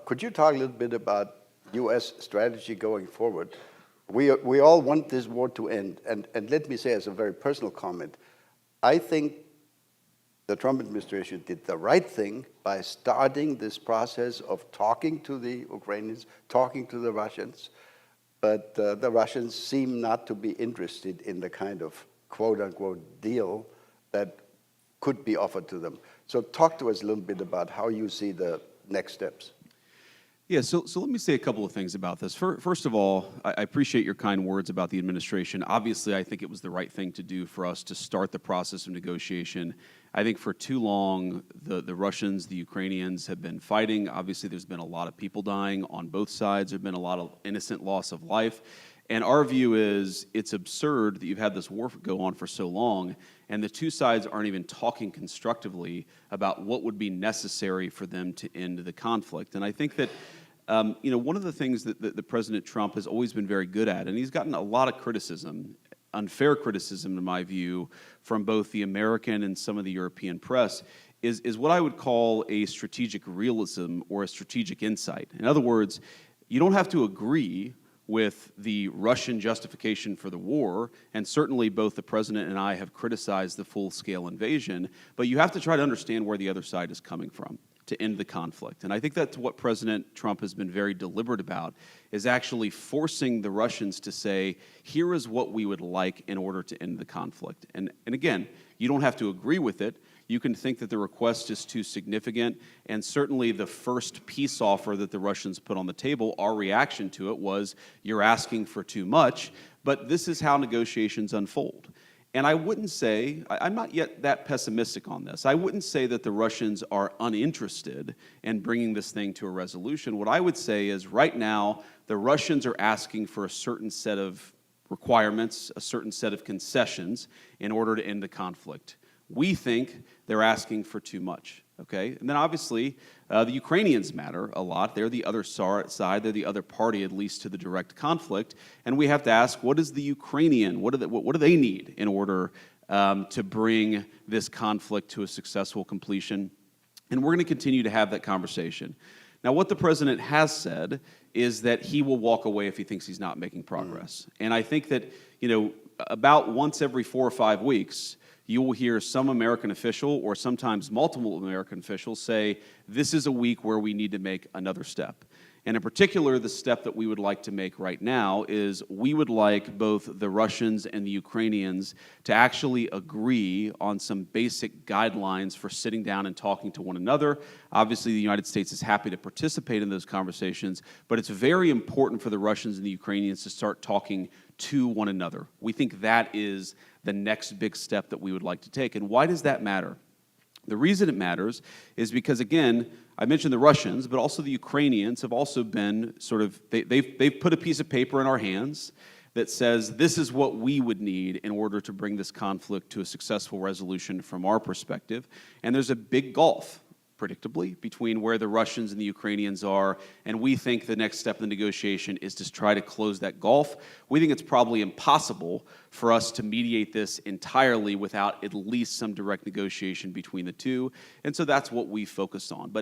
Could you talk a little bit about U.S. strategy going forward? We all want this war to end. And let me say, as a very personal comment, I think the Trump administration did the right thing by starting this process of talking to the Ukrainians, talking to the Russians. But the Russians seem not to be interested in the kind of quote-unquote deal that could be offered to them. So talk to us a little bit about how you see the next steps. Yeah, so let me say a couple of things about this. First of all, I appreciate your kind words about the administration. Obviously, I think it was the right thing to do for us to start the process of negotiation. I think for too long, the Russians, the Ukrainians have been fighting. Obviously, there's been a lot of people dying on both sides. There's been a lot of innocent loss of life. And our view is it's absurd that you've had this war go on for so long, and the two sides aren't even talking constructively about what would be necessary for them to end the conflict. And I think that one of the things that President Trump has always been very good at, and he's gotten a lot of criticism, unfair criticism in my view, from both the American and some of the European press, is what I would call a strategic realism or a strategic insight. In other words, you don't have to agree with the Russian justification for the war, and certainly both the president and I have criticized the full-scale invasion, but you have to try to understand where the other side is coming from to end the conflict. And I think that's what President Trump has been very deliberate about, is actually forcing the Russians to say, here is what we would like in order to end the conflict. And again, you don't have to agree with it. You can think that the request is too significant, and certainly the first peace offer that the Russians put on the table, our reaction to it was, you're asking for too much, but this is how negotiations unfold. And I wouldn't say, I'm not yet that pessimistic on this, I wouldn't say that the Russians are uninterested in bringing this thing to a resolution. What I would say is right now, the Russians are asking for a certain set of requirements, a certain set of concessions in order to end the conflict. We think they're asking for too much, okay? And then obviously, the Ukrainians matter a lot. They're the other side. They're the other party, at least to the direct conflict. And we have to ask, what is the Ukrainian? What do they need in order to bring this conflict to a successful completion? And we're going to continue to have that conversation. Now, what the president has said is that he will walk away if he thinks he's not making progress. And I think that, about once every 4 or 5 weeks, you will hear some American official or sometimes multiple American officials say, this is a week where we need to make another step. And in particular, the step that we would like to make right now is we would like both the Russians and the Ukrainians to actually agree on some basic guidelines for sitting down and talking to one another. Obviously, the United States is happy to participate in those conversations, but it's very important for the Russians and the Ukrainians to start talking to one another. We think that is the next big step that we would like to take. And why does that matter? The reason it matters is because, again, I mentioned the Russians, but also the Ukrainians have also been they've put a piece of paper in our hands that says this is what we would need in order to bring this conflict to a successful resolution from our perspective. And there's a big gulf, predictably, between where the Russians and the Ukrainians are, and we think the next step in the negotiation is to try to close that gulf. We think it's probably impossible for us to mediate this entirely without at least some direct negotiation between the two, and so that's what we focus on. But